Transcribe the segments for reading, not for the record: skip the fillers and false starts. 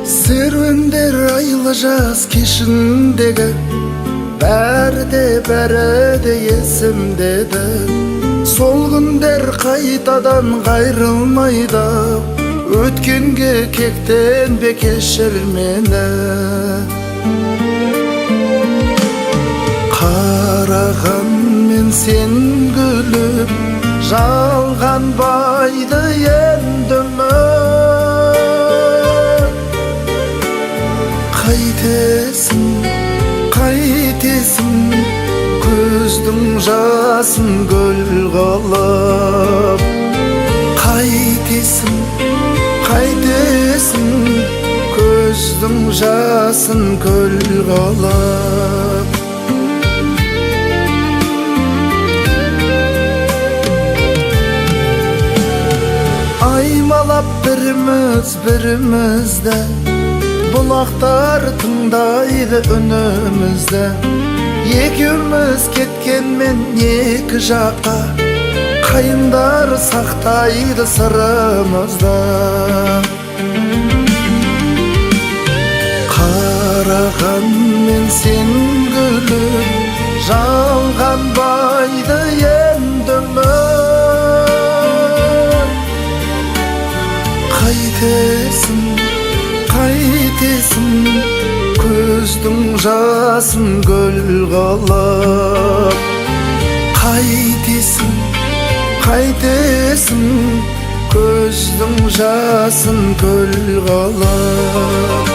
Serüender aylı jaz keşindegi bäri de esimdedi. Sol günler kaytadan gayrılmayda, ötkenge kekten bekeşir meni. Karagan men sen gülüp, жалған байды ендімі. Қайтесің, көздің жасын гүл қылып. Қайтесің, көздің жасын гүл қылып. Аймалап бірімізді, бұлақтар тыңдайды үнімізді. Екеуміз кеткенмен екі жаққа, қайындар сақтайды сырымызды. Қараған мен сен гүліп, жалған байды ендімі. Қайтесің, көздің жасын гүл қылып. Қайтесің, көздің жасын гүл қылып.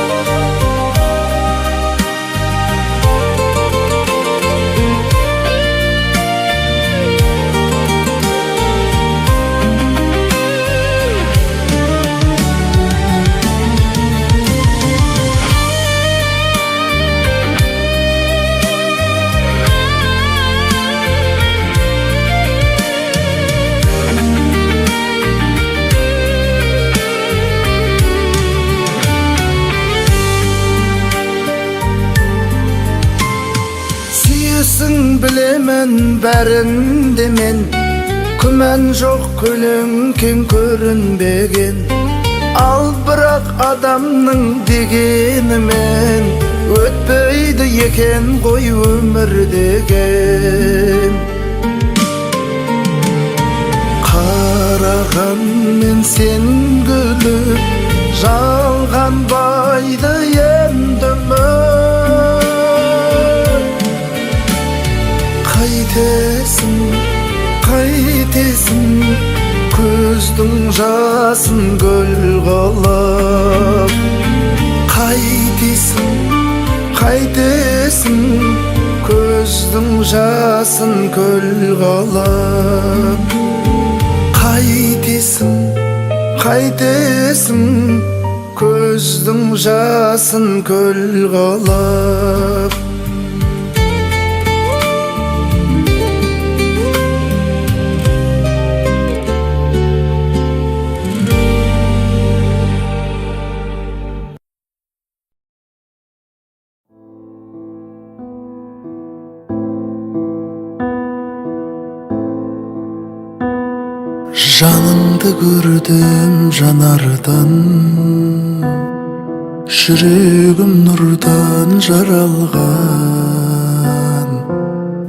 Білемен бәрінде мен, күмән жоқ көлеңкең көрінбеген. Ал бірақ адамның дегенімен, өтпейді екен ғой өмір деген. Қараған мен сен гүліп, жалған байды ендімі. Қайтесің, көздің жасын гүл қылып. Қайтесің, көздің жасын гүл қылып. Қайтесің, көздің жасын гүл қылып. Жаныңды көрдім жанардан, жүрегім нұрдан жаралған.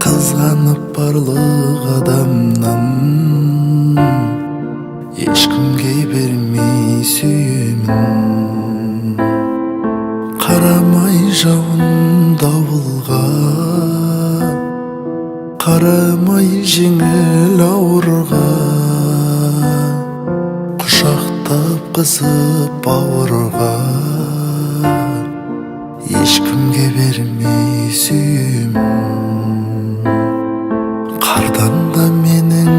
Қызғанып барлық адамнан, ешкімге бермей сүйемін. Қарамай жауын дауылға, қарамай жеңіл ауырға. Құшақтап қысып бауырға, ешкімге бермей сүйемін. Қардан да менің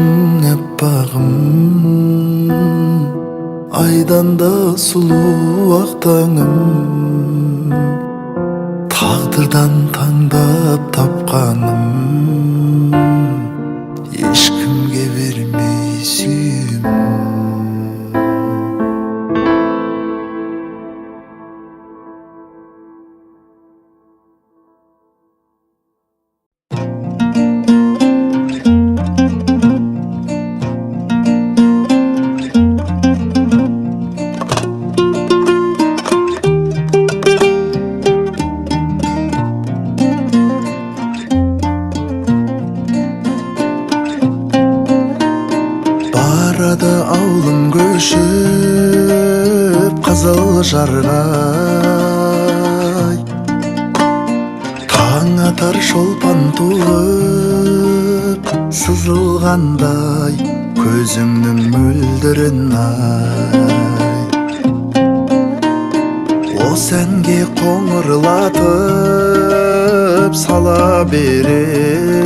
әппағым, айдан да сұлу ақ таңым. Батырдан таңдап тапқаным, ешкімге бермей сүйемін. Барады аулым көшіп қызыл жарғай, таң атар шолпан туып сызылғандай көзіңнің мөлдірін ай. Осы әнге қоңырлатып сала берем,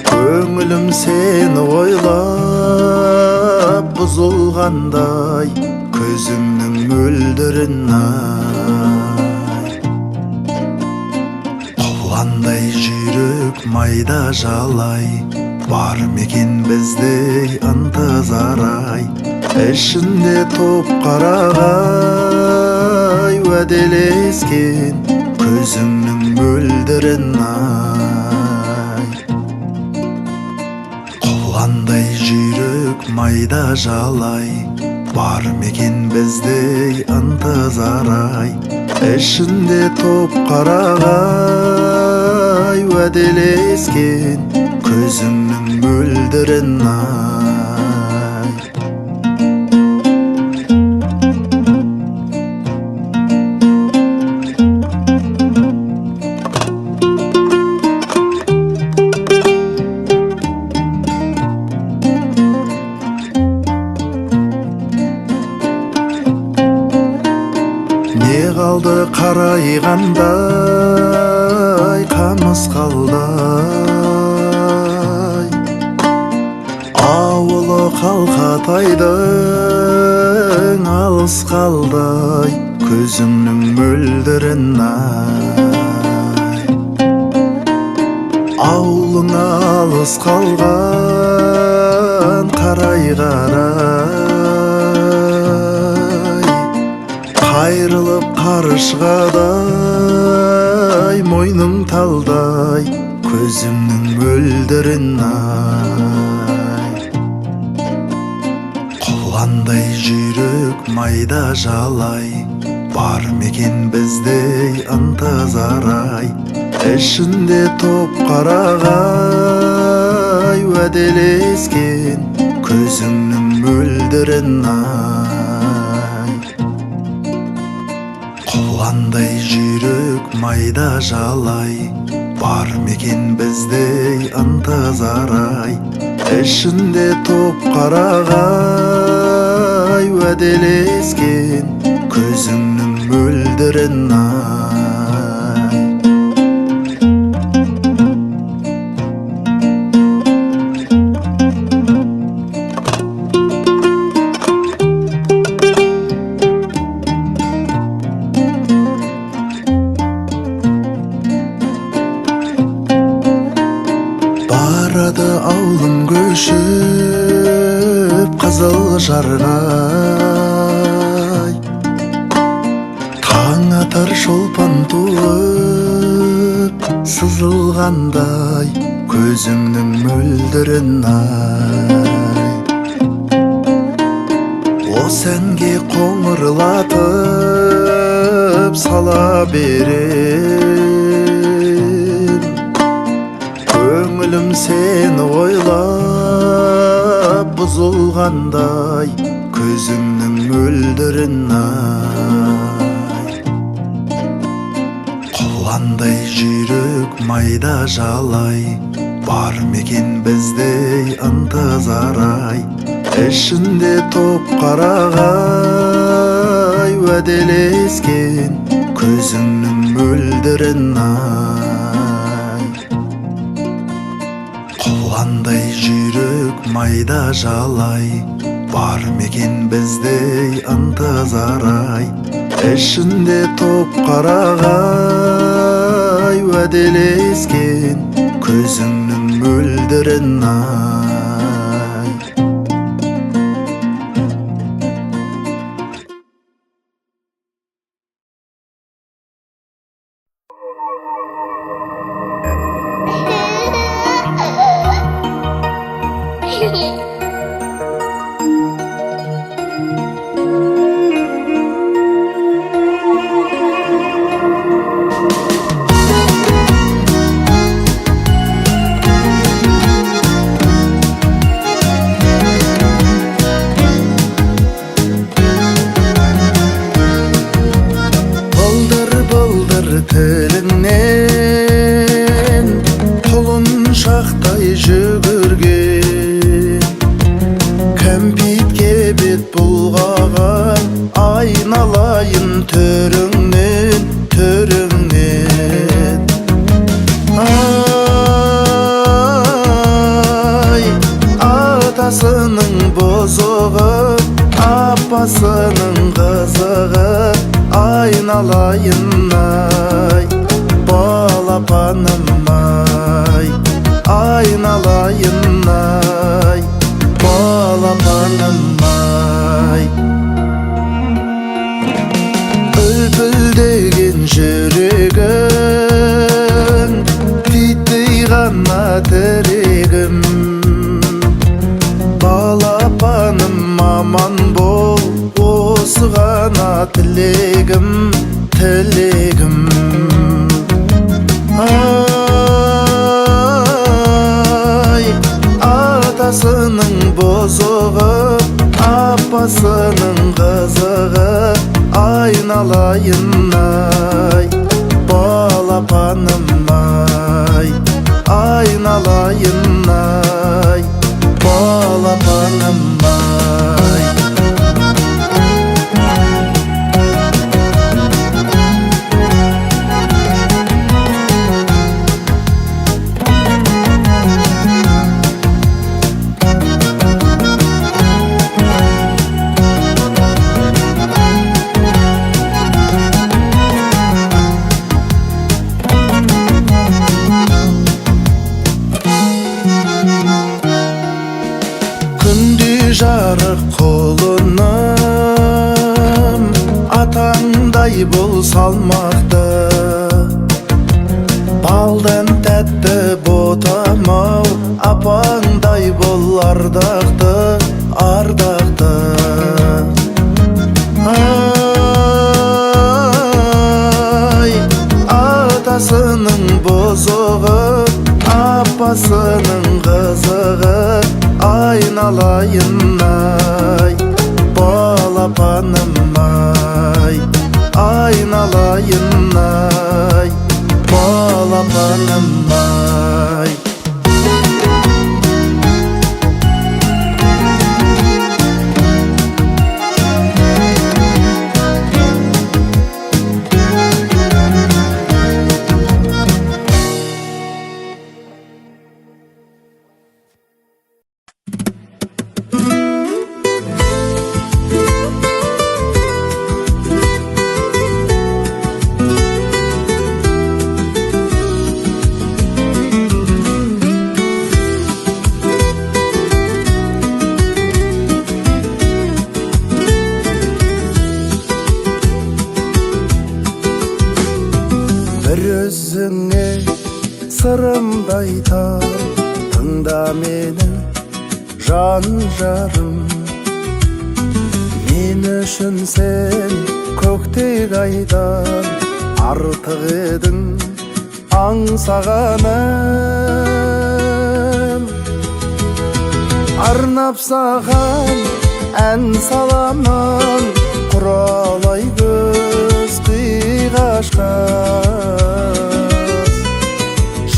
көңілім сені ойлап бұзылғандай көзімнің мөлдірін ай. Құландай жүйрік майда жалай, бар мекен біздей ынтызар ай. Ішінде топ қарағай уәделескен көзімнің мөлдірін ай. Құландай жүйрік майда жалай, бар мекен біздей ынтызар ай. Ішінде топ қарағай уәделескен көзімнің мөлдірін ай. Не қалды қарайғандай қамыс қалдай, ауылы қалқатайдың алыс қалдай көзіңнің мөлдірін ай. Ауылыңа алыс қалған қарай-қарай, қайрылып қарышғадай мойның талдай көзімнің мөлдірін ай. Құландай жүйрік майда жалай, бар мекен біздей ынтызар ай. Ішінде топ қарағай уәделескен көзімнің мөлдірін ай. Құландай жүйрік майда жалай, бар мекен біздей ынтызар ай. Ішінде топ қарағай уәделескен көзіңнің мөлдірін ай. Барады аулым көшіп қызыл жарғай, таң атар шолпан туып сызылғандай көзіңнің мөлдірін ай. Осы әнге қоңырлатып сала берем, көңілім сені ойлап бұзылғандай көзімнің мөлдірін ай. Құландай жүйрік майда жалай, бар мекен біздей ынтызар ай. Ішінде топ қарағай уәделескен көзіңнің мөлдірін ай. Құландай жүйрік майда жалай, бар мекен біздей ынтызар ай. Eşinde top qaragay Vadelesken Közüңнүн мөлдөрен ay Теліңнен құлын шақтай жүгірген Кәмпитке бет бұлғаған айналайын төріңнен, төріңнен Ай, атасының бозығы, апасының қызығы Aynalayın ay, balapanım ay Aynalayın ay, balapanım ay Bülbüldegen жүрегің Титтей ғана тірегім Балапаным аман бол Осы ғана тілегім, тілегім Ай, атасының бозығы, апасының қызығы Айналайын ай, балапаным ай Айналайын ай, балапаным ай жарық құлыным атаңдай бол салмақты балдан тәтті ботам-ау апаңдай бол ардақты, ардақты Ай, атасының бозығы, апасының қызығы Aynalayın ay, balapanım ay Aynalayın ay, balapanım ay Bir özüңе сырымды айтам, тыңда мені, жан жарым. Мен үшін сен көктек айдан артық едің аңсағаным. Арнап саған ән саламын, құралай көз қиғашқас.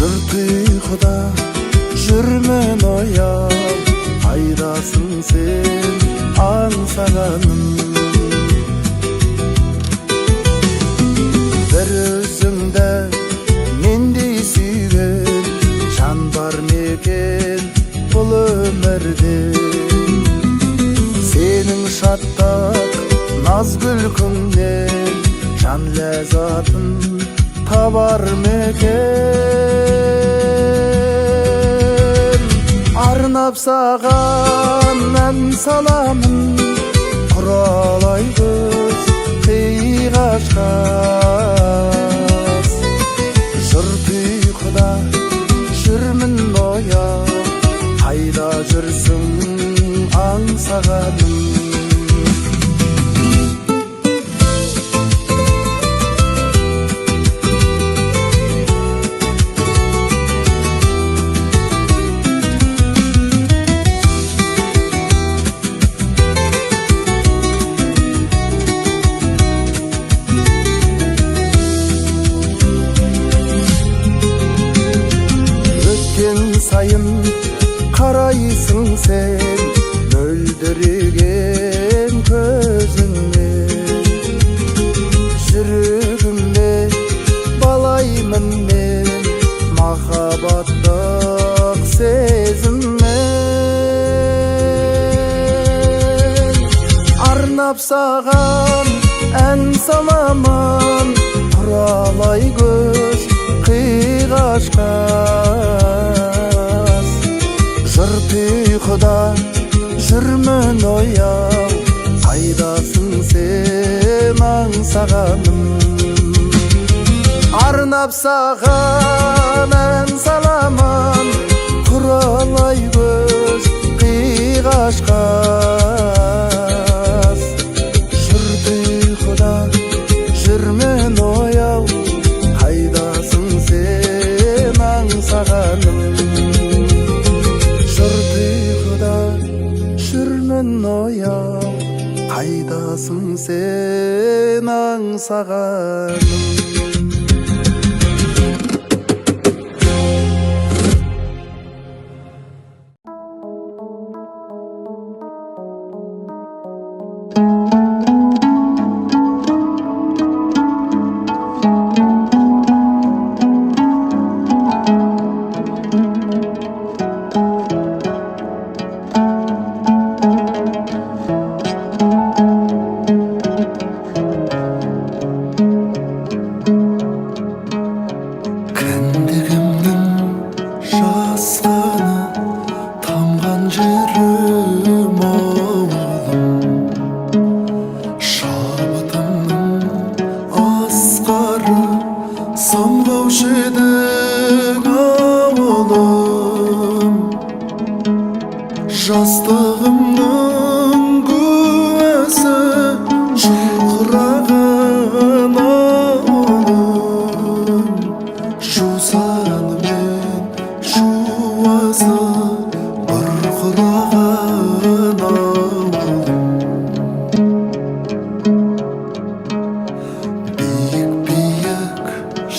Жұрт ұйқыда жүрмін ояп, қайдасың сен аңсағаным. Bir өзіңді мендей сүйген жан бар мекен бұл өмірде. Сенің шаттық наз күлкіңнен табар мекен. Арнап саған ән саламын, құралай көз қиғашқас. Жұрт ұйқыда жүрмін ояу, қайда жүрсің аңсағаным. Сайын қарайсың сен мөлдіреген көзіңмен. Жүрегімде балаймын мен махаббаттық сезіммен. Арнап саған ән саламын, құралай көз қиғашқас. Жұрт ұйқыда жүрмін ояу, қайдасың сен аңсағаным. Арнап саған ән саламын, құралай көз қиғашқас. Жұрт ұйқыда жүрмін ояу, қайдасың сен аңсағаным. Жұрт ұйқыда жүрмін ояу, қайдасың сен аңсағаным. Жастығымның куәсі шұрқыраған ауылым, жусаны мен жуасы бұрқыраған ауылым. Биік-биік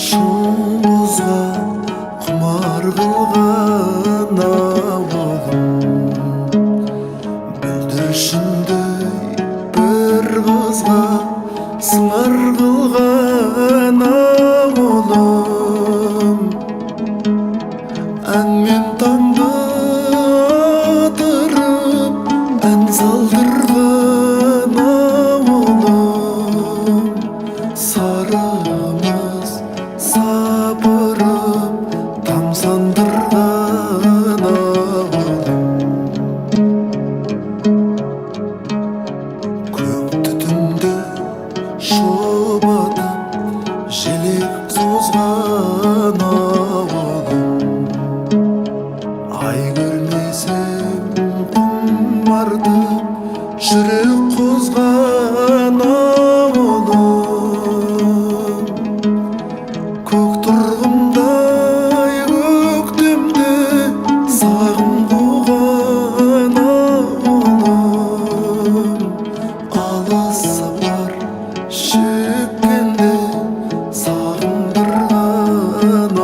шыңғызға құмар қылған ауылым, бүлдіршіндей бір қызға сыңар қылған ауылым. Әнмен таңды атырып, ән салдырған ауылым. Сарымыз сапырып, тамсандырған ауылым. Көк түтінді шұбатып, желек созған ауылым. Ай көрмесем құмартып, жүрек қозған ауылым. Көк тұрғымдай көктемде сағым қуған ауылым. Алыс сапар шеккенде сағындырған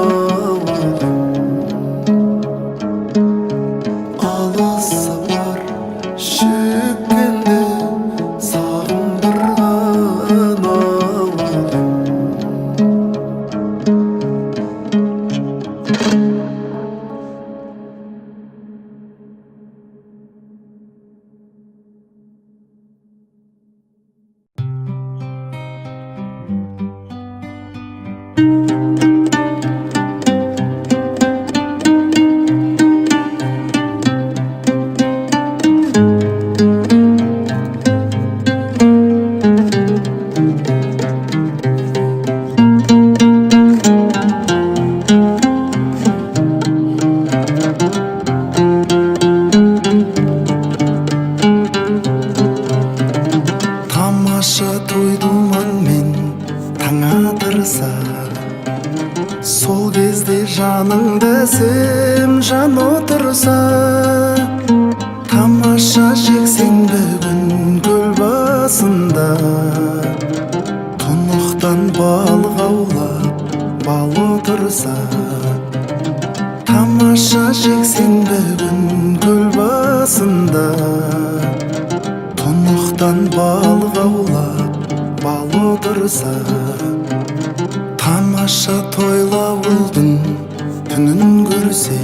болса, сол кезде жаныңда сен жан отырса, тамаша жексенбі күн көл басында, тұнықтан балық аулап бал отырса, тамаша жексенбі күн көл басында, тұнықтан балық аулап бал отырса, тамаша тойлауылдың түнін көрсе,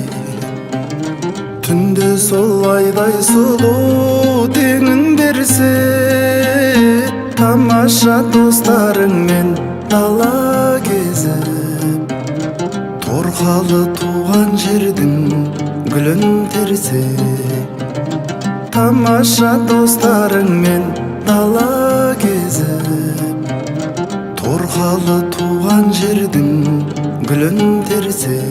түнде сол айдай сұлу теңін берсе, тамаша достарыңмен дала кезіп, торқалы туған жердің гүлін терсе, тамаша достарыңмен дала кезіп, торқалы туған жердің гүлін терсе.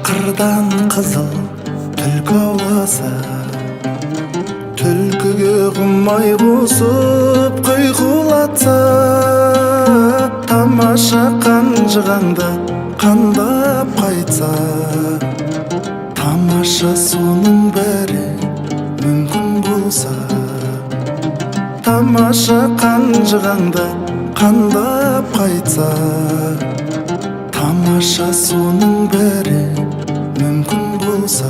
Қырдан қызыл түлкі ауласа, түлкіге құмай қосып құйқылатса, тамаша қанжығаңды қандап қайтса, тамаша соның бәрі мүмкін болса, тамаша қанжығаңды қандап қайтса, тамаша соның бәрі мүмкін болса,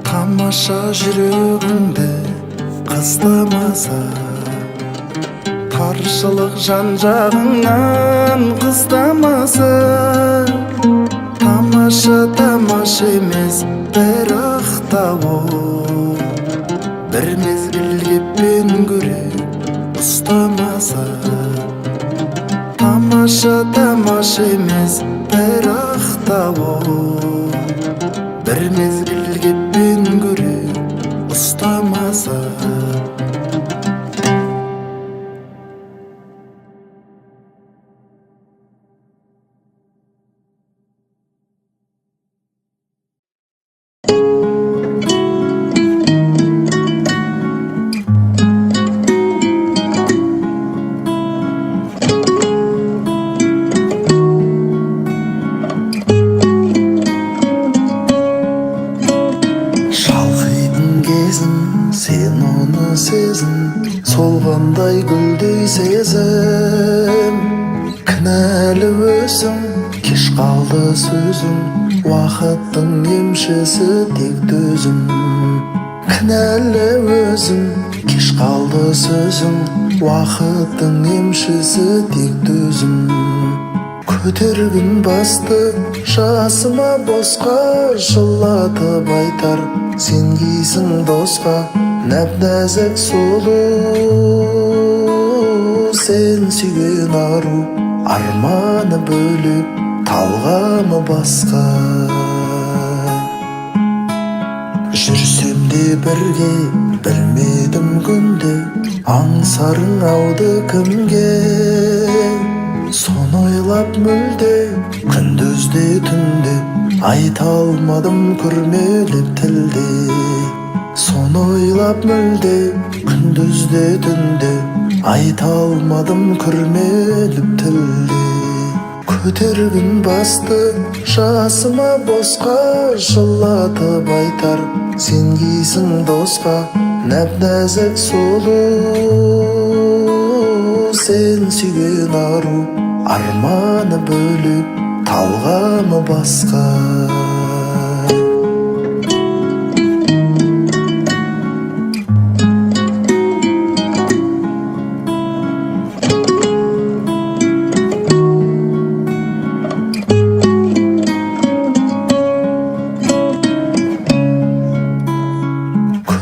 тамаша жүрегіңді қыстамаса, таршылық жан жағыңнан қыстамаса, тамаша тамаша емес бірақ та ол, бір мезгіл кеппен көре ұстамаса, тамаша тамаша емес бірақ та ол, бір мезгіл кеппен көре ұстамаса. Сен оны сезін, солғандай гүлдей сезім. Кінәлі өзің, кеш қалды сөзің, уақыттың емшісі тек төзім. Кінәлі өзің, кеш қалды сөзің, уақыттың емшісі тек төзім. Көтергін басты жасыма босқа, жылатып айтар сен кейсің досқа, нәп-нәзік сұлу сен сүйген ару, арманы бөлек талғамы басқа. Жүрсем де бірге білмедім күнде, аңсарың ауды кімге, соны ойлап мүлде күндізде түнде, айта алмадым күрмеліп тілде. Соны ойлап мүлде күндізде түнде, айта алмадым күрмеліп тілде. Көтергін басты жасыма босқа, жылатып айтар сен кейсің досқа, нәп-нәзік сұлу сен сүйген ару, арманы бөлек талғамы басқа.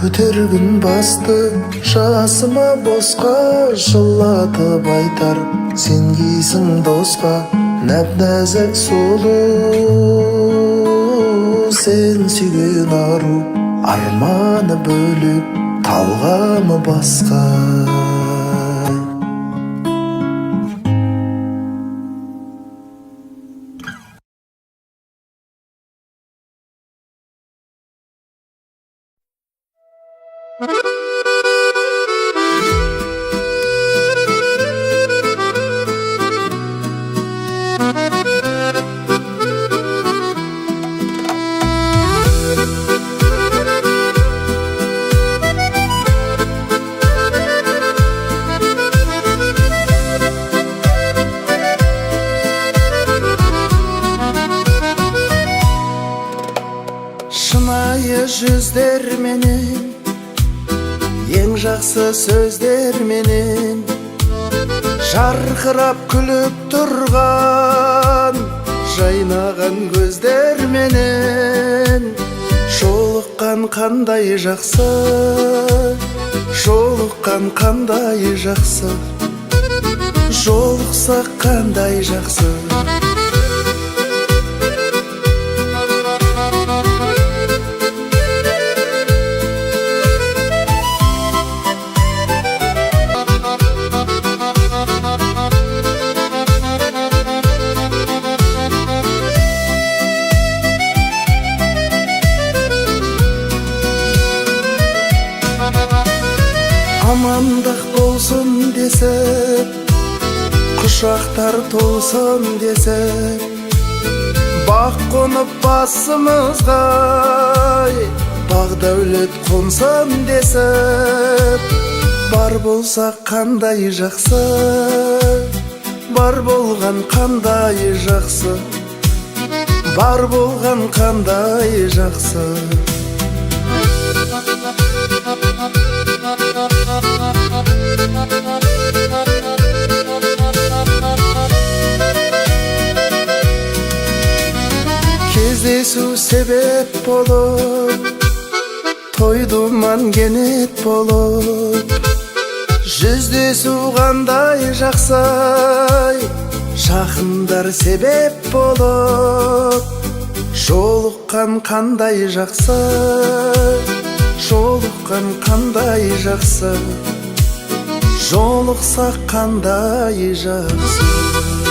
Көтергін басты жасыма босқа, жылатып айтар сен кейсің досқа, Näp-näzek sulu sen sүйген ару, арманы бөлек, талғамы басқа. Шынайы жүздер менен, ең жақсы сөздер менен, жарқырап күліп тұрған, жайнаған көздер менен, жолыққан қандай жақсы, жолыққан қандай жақсы, жолықсақ қандай жақсы. Амандық болсын десіп, құшақтар толсын десіп, бақ қонып басымызға, бақ дәулет қонсын десіп, бар болса қандай жақсы, бар болған қандай жақсы, бар болған қандай жақсы. Кездесу себеп болып, той-думан кенет болып, жүздесу қандай жақсы, жақындар себеп болып, жолыққан қандай жақсы, жолыққан қандай жақсы, жолықсақ қандай жақсы.